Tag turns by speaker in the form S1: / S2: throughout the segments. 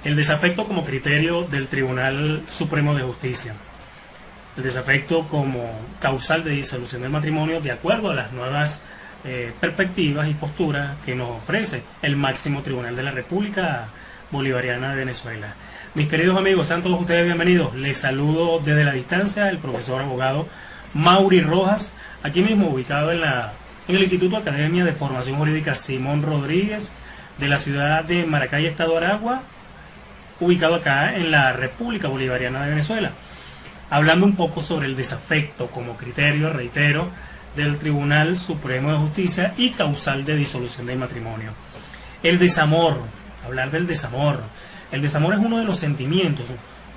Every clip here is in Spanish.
S1: El desafecto como criterio del Tribunal Supremo de Justicia. El desafecto como causal de disolución del matrimonio de acuerdo a las nuevas perspectivas y posturas que nos ofrece el máximo tribunal de la República Bolivariana de Venezuela. Mis queridos amigos, sean todos ustedes bienvenidos. Les saludo desde la distancia el profesor abogado Mauri Rojas, aquí mismo ubicado en el Instituto Academia de Formación Jurídica Simón Rodríguez de la ciudad de Maracay, Estado Aragua, ubicado acá en la República Bolivariana de Venezuela. Hablando un poco sobre el desafecto como criterio, reitero, del Tribunal Supremo de Justicia y causal de disolución del matrimonio. El desamor, hablar del desamor. El desamor es uno de los sentimientos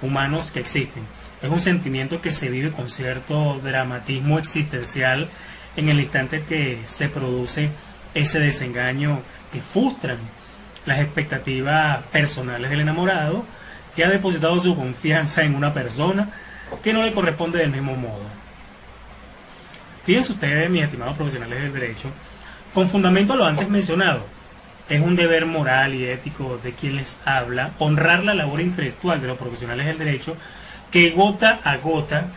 S1: humanos que existen. Es un sentimiento que se vive con cierto dramatismo existencial en el instante que se produce ese desengaño que frustran las expectativas personales del enamorado, que ha depositado su confianza en una persona que no le corresponde del mismo modo. Fíjense ustedes, mis estimados profesionales del derecho, con fundamento a lo antes mencionado, es un deber moral y ético de quien les habla honrar la labor intelectual de los profesionales del derecho que gota a gota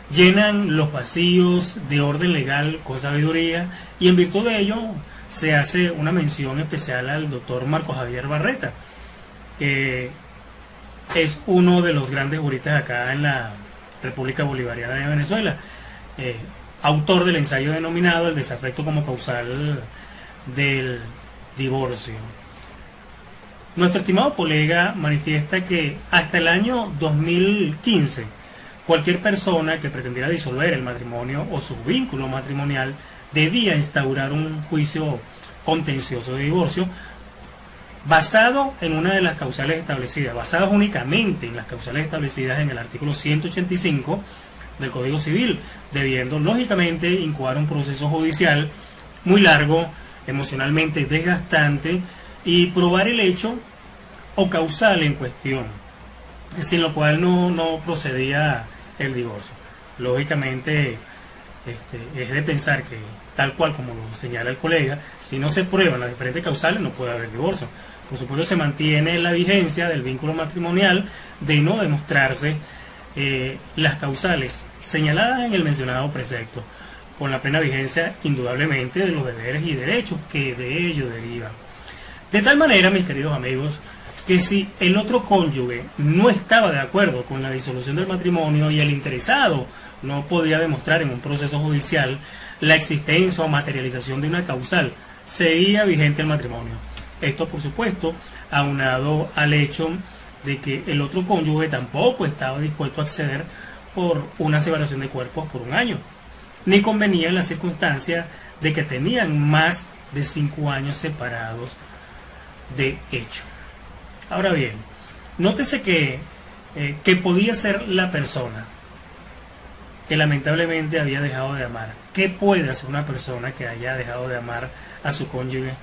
S1: llenan los vacíos de orden legal con sabiduría, y en virtud de ello se hace una mención especial al doctor Marco Javier Barreta, que es uno de los grandes juristas acá en la República Bolivariana de Venezuela, autor del ensayo denominado El desafecto como causal del divorcio. Nuestro estimado colega manifiesta que hasta el año 2015 cualquier persona que pretendiera disolver el matrimonio o su vínculo matrimonial debía instaurar un juicio contencioso de divorcio basado en una de las causales establecidas, basadas únicamente en las causales establecidas en el artículo 185 del Código Civil, debiendo lógicamente incoar un proceso judicial muy largo, emocionalmente desgastante, y probar el hecho o causal en cuestión, sin lo cual no procedía el divorcio. Lógicamente es de pensar que, tal cual como lo señala el colega, si no se prueban las diferentes causales no puede haber divorcio. Por supuesto se mantiene la vigencia del vínculo matrimonial de no demostrarse las causales señaladas en el mencionado precepto, con la plena vigencia indudablemente de los deberes y derechos que de ello derivan. De tal manera, mis queridos amigos, que si el otro cónyuge no estaba de acuerdo con la disolución del matrimonio y el interesado no podía demostrar en un proceso judicial la existencia o materialización de una causal, seguía vigente el matrimonio. Esto, por supuesto, aunado al hecho de que el otro cónyuge tampoco estaba dispuesto a acceder por una separación de cuerpos por un año, ni convenía en la circunstancia de que tenían más de 5 años separados de hecho. Ahora bien, nótese que podía ser la persona que lamentablemente había dejado de amar. ¿Qué puede hacer una persona que haya dejado de amar a su cónyuge?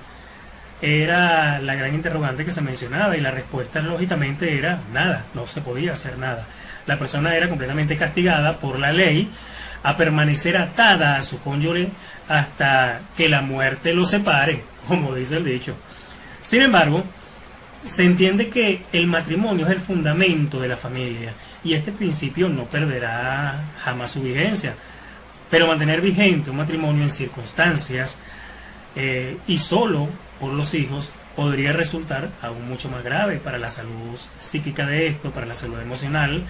S1: Era la gran interrogante que se mencionaba, y la respuesta lógicamente era nada, no se podía hacer nada. La persona era completamente castigada por la ley a permanecer atada a su cónyuge hasta que la muerte lo separe, como dice el dicho. Sin embargo, se entiende que el matrimonio es el fundamento de la familia y este principio no perderá jamás su vigencia, pero mantener vigente un matrimonio en circunstancias y solo por los hijos podría resultar aún mucho más grave para la salud psíquica de esto, para la salud emocional,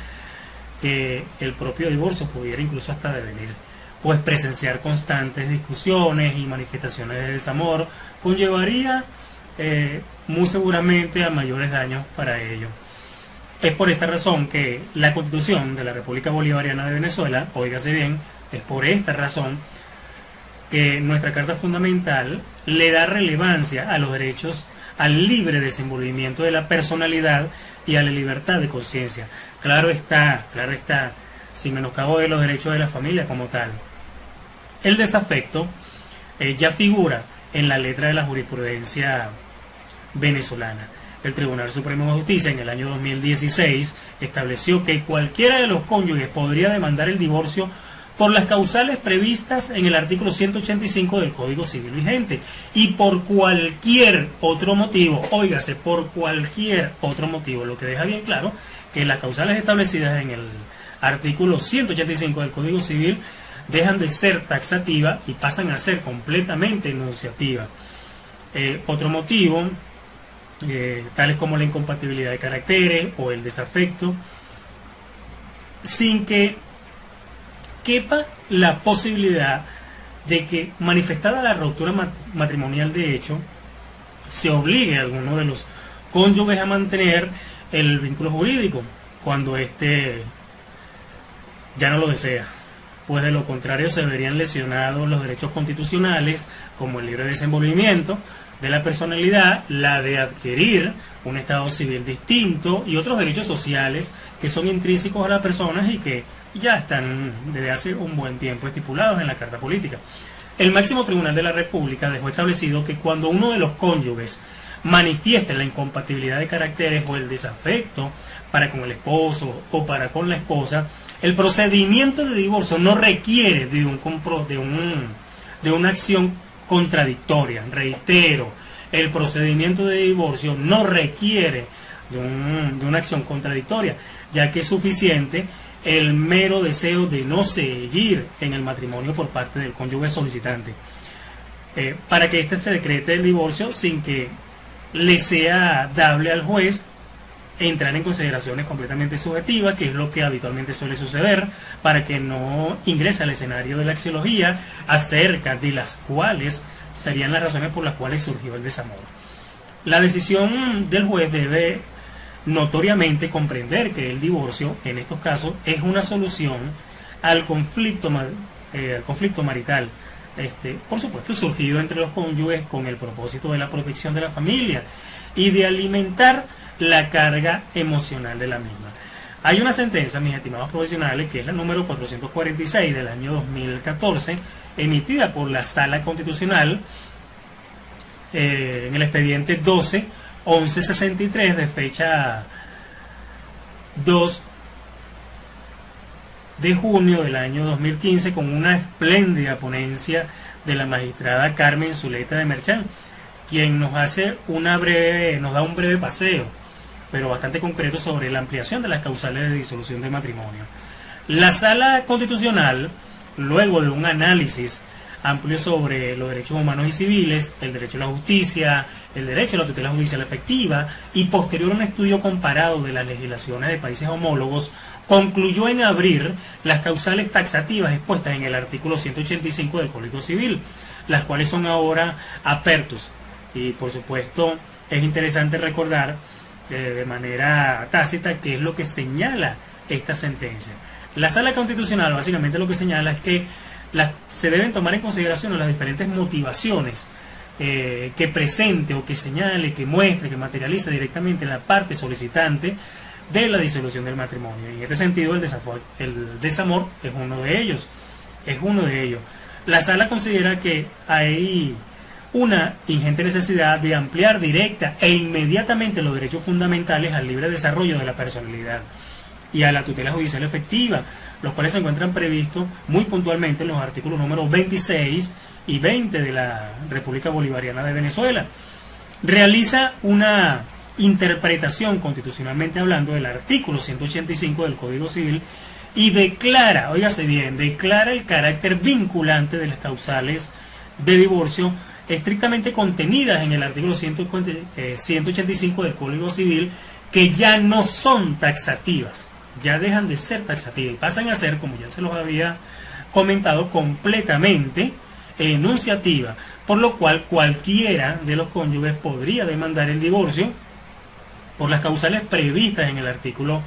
S1: que el propio divorcio pudiera incluso hasta devenir, pues presenciar constantes discusiones y manifestaciones de desamor conllevaría muy seguramente a mayores daños para ello. Es por esta razón que la Constitución de la República Bolivariana de Venezuela, óigase bien, es por esta razón que nuestra Carta Fundamental le da relevancia a los derechos al libre desenvolvimiento de la personalidad y a la libertad de conciencia. Claro está, sin menoscabo de los derechos de la familia como tal. El desafecto ya figura en la letra de la jurisprudencia venezolana. El Tribunal Supremo de Justicia en el año 2016 estableció que cualquiera de los cónyuges podría demandar el divorcio por las causales previstas en el artículo 185 del Código Civil vigente y por cualquier otro motivo, óigase, por cualquier otro motivo, lo que deja bien claro que las causales establecidas en el artículo 185 del Código Civil dejan de ser taxativas y pasan a ser completamente enunciativas. Otro motivo, tales como la incompatibilidad de caracteres o el desafecto, sin que quepa la posibilidad de que, manifestada la ruptura matrimonial de hecho, se obligue a alguno de los cónyuges a mantener el vínculo jurídico cuando éste ya no lo desea, pues de lo contrario se verían lesionados los derechos constitucionales como el libre desenvolvimiento de la personalidad, la de adquirir un estado civil distinto y otros derechos sociales que son intrínsecos a las personas y que ya están desde hace un buen tiempo estipulados en la Carta Política. El máximo tribunal de la República dejó establecido que cuando uno de los cónyuges manifieste la incompatibilidad de caracteres o el desafecto para con el esposo o para con la esposa, el procedimiento de divorcio no requiere de una acción contradictoria. Reitero, el procedimiento de divorcio no requiere de una acción contradictoria, ya que es suficiente el mero deseo de no seguir en el matrimonio por parte del cónyuge solicitante, para que éste se decrete el divorcio sin que le sea dable al juez entrar en consideraciones completamente subjetivas, que es lo que habitualmente suele suceder, para que no ingrese al escenario de la axiología acerca de las cuales serían las razones por las cuales surgió el desamor. La decisión del juez debe notoriamente comprender que el divorcio, en estos casos, es una solución al conflicto marital, por supuesto surgido entre los cónyuges con el propósito de la protección de la familia y de alimentar la carga emocional de la misma. Hay una sentencia, mis estimados profesionales, que es la número 446 del año 2014, emitida por la Sala Constitucional en el expediente 12-1163 de fecha 2 de junio del año 2015, con una espléndida ponencia de la magistrada Carmen Zuleta de Merchán, quien nos da un breve paseo, pero bastante concreto, sobre la ampliación de las causales de disolución de matrimonio. La Sala Constitucional, luego de un análisis amplio sobre los derechos humanos y civiles, el derecho a la justicia, el derecho a la tutela judicial efectiva, y posterior a un estudio comparado de las legislaciones de países homólogos, concluyó en abrir las causales taxativas expuestas en el artículo 185 del Código Civil, las cuales son ahora apertus. Y por supuesto es interesante recordar de manera tácita qué es lo que señala esta sentencia. La Sala Constitucional básicamente lo que señala es que se deben tomar en consideración las diferentes motivaciones que presente o que señale, que muestre, que materialice directamente la parte solicitante de la disolución del matrimonio. Y en este sentido el desamor es uno de ellos. La Sala considera que hay una ingente necesidad de ampliar directa e inmediatamente los derechos fundamentales al libre desarrollo de la personalidad y a la tutela judicial efectiva, los cuales se encuentran previstos muy puntualmente en los artículos números 26 y 20 de la República Bolivariana de Venezuela. Realiza una interpretación constitucionalmente hablando del artículo 185 del Código Civil y declara, óigase bien, declara el carácter vinculante de las causales de divorcio estrictamente contenidas en el artículo 185 del Código Civil, que ya no son taxativas, ya dejan de ser taxativas y pasan a ser, como ya se los había comentado, completamente enunciativa, por lo cual cualquiera de los cónyuges podría demandar el divorcio por las causales previstas en el artículo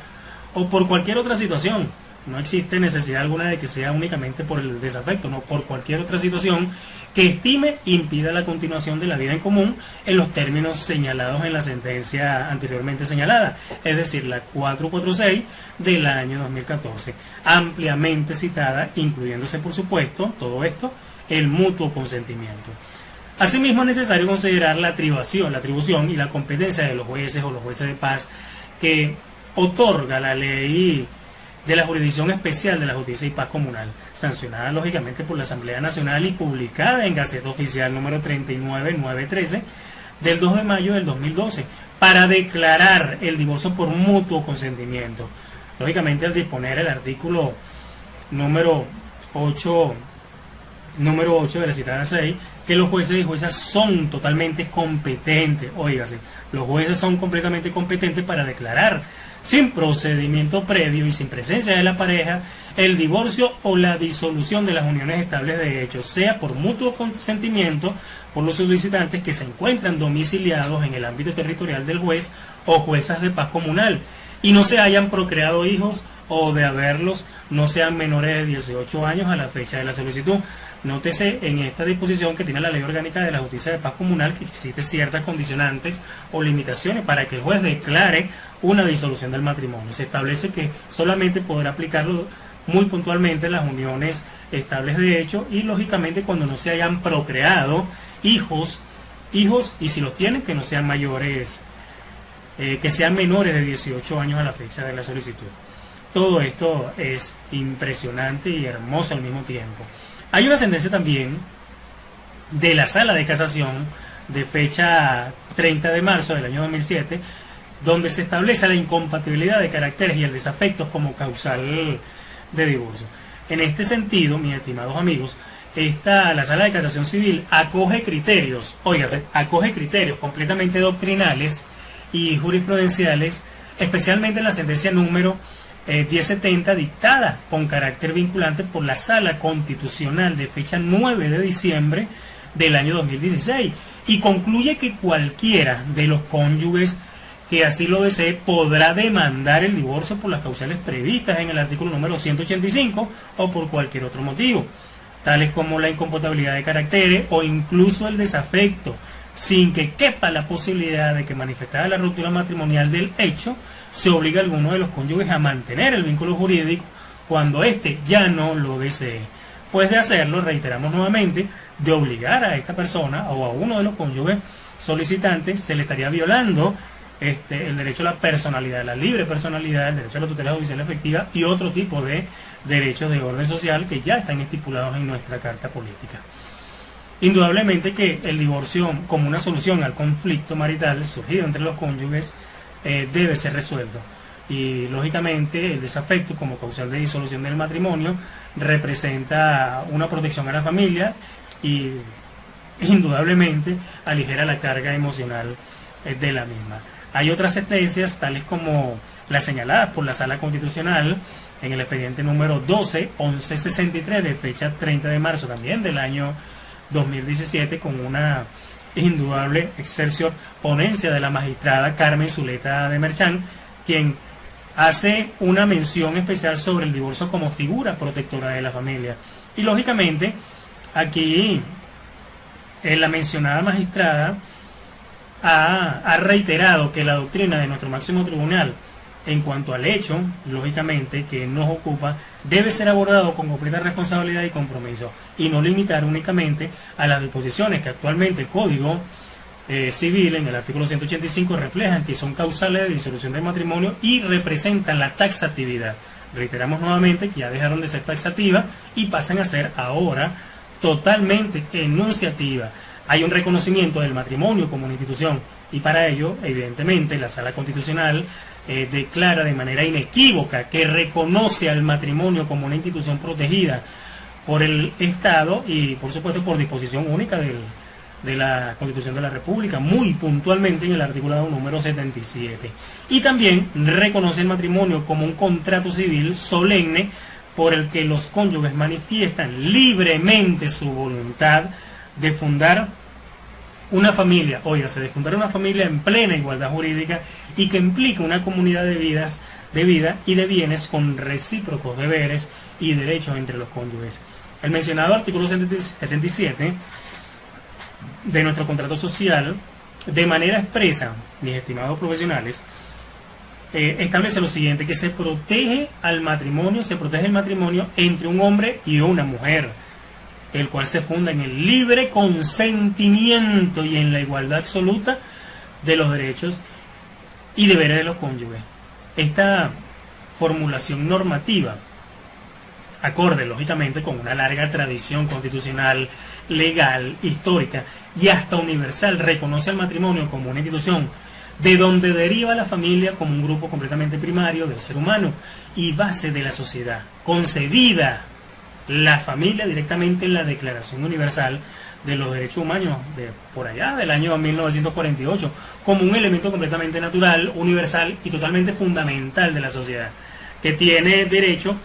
S1: o por cualquier otra situación. No existe necesidad alguna de que sea únicamente por el desafecto, no, por cualquier otra situación que estime impida la continuación de la vida en común en los términos señalados en la sentencia anteriormente señalada, es decir, la 446 del año 2014, ampliamente citada, incluyéndose por supuesto, todo esto, el mutuo consentimiento. Asimismo, es necesario considerar la atribución y la competencia de los jueces o los jueces de paz que otorga la ley de la Jurisdicción Especial de la Justicia y Paz Comunal, sancionada lógicamente por la Asamblea Nacional y publicada en Gaceta Oficial número 39913 del 2 de mayo del 2012, para declarar el divorcio por mutuo consentimiento. Lógicamente, al disponer el artículo número 8 de la citada 6, que los jueces y juezas son totalmente competentes, óigase, los jueces son completamente competentes para declarar sin procedimiento previo y sin presencia de la pareja el divorcio o la disolución de las uniones estables de hecho, sea por mutuo consentimiento por los solicitantes que se encuentran domiciliados en el ámbito territorial del juez o juezas de paz comunal y no se hayan procreado hijos o de haberlos no sean menores de 18 años a la fecha de la solicitud. Nótese en esta disposición que tiene la Ley Orgánica de la Justicia de Paz Comunal que existe ciertas condicionantes o limitaciones para que el juez declare una disolución del matrimonio. Se establece que solamente podrá aplicarlo muy puntualmente en las uniones estables de hecho y lógicamente cuando no se hayan procreado hijos y si los tienen que no sean mayores, que sean menores de 18 años a la fecha de la solicitud. Todo esto es impresionante y hermoso al mismo tiempo. Hay una sentencia también de la Sala de Casación de fecha 30 de marzo del año 2007, donde se establece la incompatibilidad de caracteres y el desafecto como causal de divorcio. En este sentido, mis estimados amigos, la Sala de Casación Civil acoge criterios completamente doctrinales y jurisprudenciales, especialmente en la sentencia número 1070 dictada con carácter vinculante por la Sala Constitucional de fecha 9 de diciembre del año 2016 y concluye que cualquiera de los cónyuges que así lo desee podrá demandar el divorcio por las causales previstas en el artículo número 185 o por cualquier otro motivo, tales como la incompatibilidad de caracteres o incluso el desafecto, sin que quepa la posibilidad de que manifestada la ruptura matrimonial del hecho, se obliga a alguno de los cónyuges a mantener el vínculo jurídico cuando éste ya no lo desee. Pues de hacerlo, reiteramos nuevamente, de obligar a esta persona o a uno de los cónyuges solicitantes, se le estaría violando el derecho a la personalidad, la libre personalidad, el derecho a la tutela judicial efectiva y otro tipo de derechos de orden social que ya están estipulados en nuestra Carta Política. Indudablemente que el divorcio como una solución al conflicto marital surgido entre los cónyuges debe ser resuelto y lógicamente el desafecto como causal de disolución del matrimonio representa una protección a la familia y indudablemente aligera la carga emocional de la misma. Hay otras sentencias tales como las señaladas por la Sala Constitucional en el expediente número 12-1163 de fecha 30 de marzo también del año 2017 con una indudable excelsior ponencia de la magistrada Carmen Zuleta de Merchán, quien hace una mención especial sobre el divorcio como figura protectora de la familia. Y lógicamente aquí la mencionada magistrada ha reiterado que la doctrina de nuestro máximo tribunal en cuanto al hecho, lógicamente, que nos ocupa, debe ser abordado con completa responsabilidad y compromiso, y no limitar únicamente a las disposiciones que actualmente el Código Civil, en el artículo 185, reflejan que son causales de disolución del matrimonio y representan la taxatividad. Reiteramos nuevamente que ya dejaron de ser taxativas y pasan a ser ahora totalmente enunciativas. Hay un reconocimiento del matrimonio como una institución y para ello, evidentemente, la Sala Constitucional declara de manera inequívoca que reconoce al matrimonio como una institución protegida por el Estado y, por supuesto, por disposición única de la Constitución de la República, muy puntualmente en el artículo número 77. Y también reconoce el matrimonio como un contrato civil solemne por el que los cónyuges manifiestan libremente su voluntad de fundar una familia, de fundar una familia en plena igualdad jurídica y que implica una comunidad de vida y de bienes con recíprocos deberes y derechos entre los cónyuges. El mencionado artículo 77 de nuestro contrato social, de manera expresa, mis estimados profesionales, establece lo siguiente, que se protege el matrimonio entre un hombre y una mujer, el cual se funda en el libre consentimiento y en la igualdad absoluta de los derechos y deberes de los cónyuges. Esta formulación normativa, acorde lógicamente con una larga tradición constitucional, legal, histórica y hasta universal, reconoce al matrimonio como una institución de donde deriva la familia como un grupo completamente primario del ser humano y base de la sociedad, concebida la familia directamente en la Declaración Universal de los Derechos Humanos de por allá del año 1948 como un elemento completamente natural, universal y totalmente fundamental de la sociedad, que tiene derecho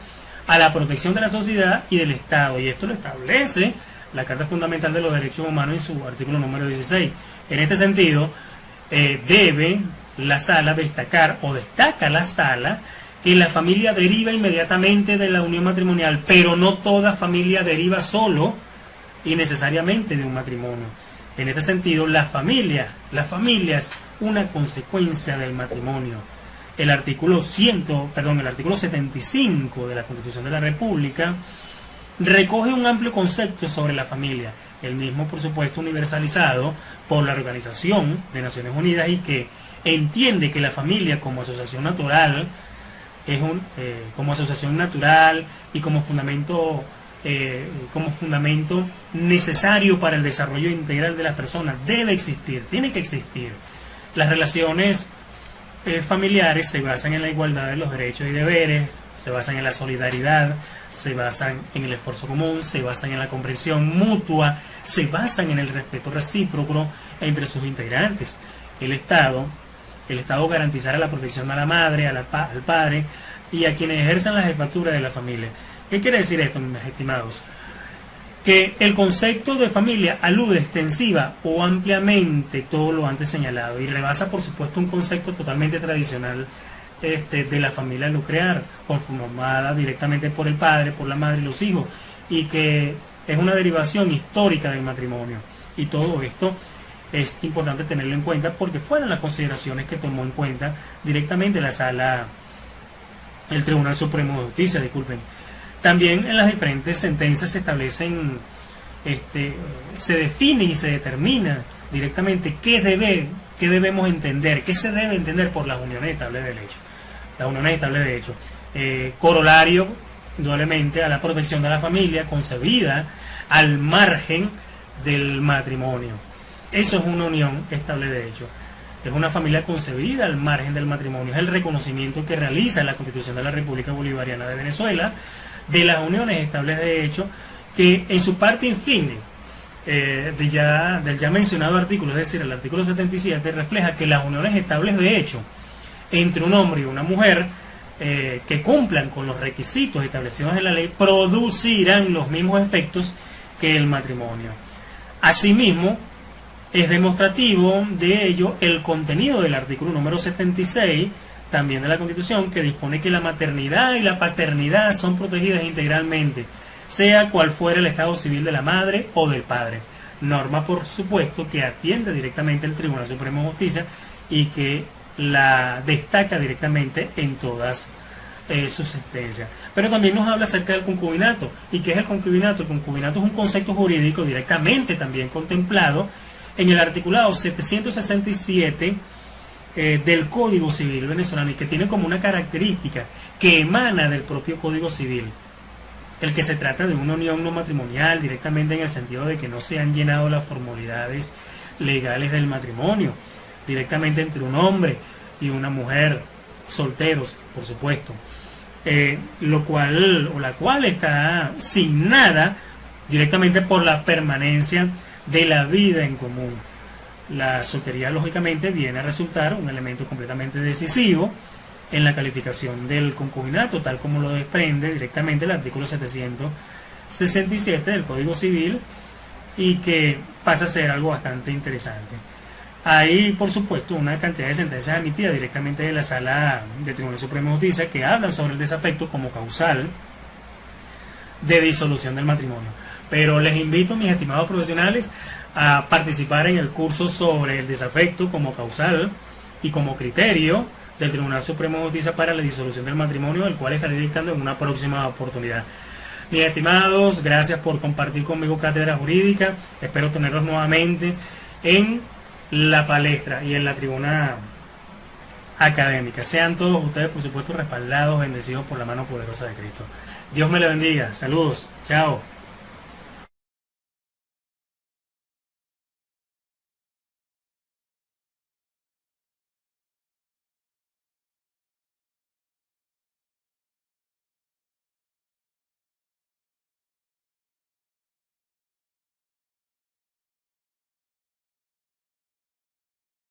S1: a la protección de la sociedad y del Estado, y esto lo establece la Carta Fundamental de los Derechos Humanos en su artículo número 16. En este sentido, debe la sala destacar, o destaca la sala, que la familia deriva inmediatamente de la unión matrimonial, pero no toda familia deriva solo y necesariamente de un matrimonio. En este sentido, la familia es una consecuencia del matrimonio. El artículo 75 de la Constitución de la República recoge un amplio concepto sobre la familia, el mismo por supuesto universalizado por la Organización de Naciones Unidas, y que entiende que la familia como asociación natural como asociación natural y como fundamento necesario para el desarrollo integral de las personas debe existir, tiene que existir. Las relaciones familiares se basan en la igualdad de los derechos y deberes, se basan en la solidaridad, se basan en el esfuerzo común, se basan en la comprensión mutua, se basan en el respeto recíproco entre sus integrantes. El Estado garantizará la protección a la madre, al padre y a quienes ejerzan la jefatura de la familia. ¿Qué quiere decir esto, mis estimados? Que el concepto de familia alude extensiva o ampliamente todo lo antes señalado y rebasa por supuesto un concepto totalmente tradicional de la familia nuclear, conformada directamente por el padre, por la madre y los hijos, y que es una derivación histórica del matrimonio. Y todo esto es importante tenerlo en cuenta porque fueron las consideraciones que tomó en cuenta directamente el Tribunal Supremo de Justicia, disculpen. También en las diferentes sentencias se establecen, se define y se determina directamente qué debemos entender, qué se debe entender por las uniones estables de derecho. Las uniones estables de derecho, corolario indudablemente a la protección de la familia concebida al margen del matrimonio. Eso es una unión estable de derecho. Es una familia concebida al margen del matrimonio. Es el reconocimiento que realiza la Constitución de la República Bolivariana de Venezuela de las uniones estables de hecho, que en su parte infine del ya mencionado artículo, es decir, el artículo 77, refleja que las uniones estables de hecho entre un hombre y una mujer que cumplan con los requisitos establecidos en la ley producirán los mismos efectos que el matrimonio. Asimismo, es demostrativo de ello el contenido del artículo número 76 también de la Constitución, que dispone que la maternidad y la paternidad son protegidas integralmente, sea cual fuera el estado civil de la madre o del padre. Norma, por supuesto, que atiende directamente el Tribunal Supremo de Justicia y que la destaca directamente en todas sus sentencias. Pero también nos habla acerca del concubinato. ¿Y qué es el concubinato? El concubinato es un concepto jurídico directamente también contemplado en el articulado 767 del Código Civil venezolano, y que tiene como una característica que emana del propio Código Civil, el que se trata de una unión no matrimonial directamente, en el sentido de que no se han llenado las formalidades legales del matrimonio directamente entre un hombre y una mujer, solteros por supuesto, la cual está signada directamente por la permanencia de la vida en común. La soltería lógicamente viene a resultar un elemento completamente decisivo en la calificación del concubinato, tal como lo desprende directamente el artículo 767 del Código Civil, y que pasa a ser algo bastante interesante. Hay, por supuesto, una cantidad de sentencias emitidas directamente de la Sala del Tribunal Supremo de Justicia que hablan sobre el desafecto como causal de disolución del matrimonio. Pero les invito, mis estimados profesionales, a participar en el curso sobre el desafecto como causal y como criterio del Tribunal Supremo de Justicia para la disolución del matrimonio, el cual estaré dictando en una próxima oportunidad. Mis estimados, gracias por compartir conmigo Cátedra Jurídica. Espero tenerlos nuevamente en la palestra y en la tribuna académica. Sean todos ustedes, por supuesto, respaldados, bendecidos por la mano poderosa de Cristo. Dios me le bendiga. Saludos. Chao.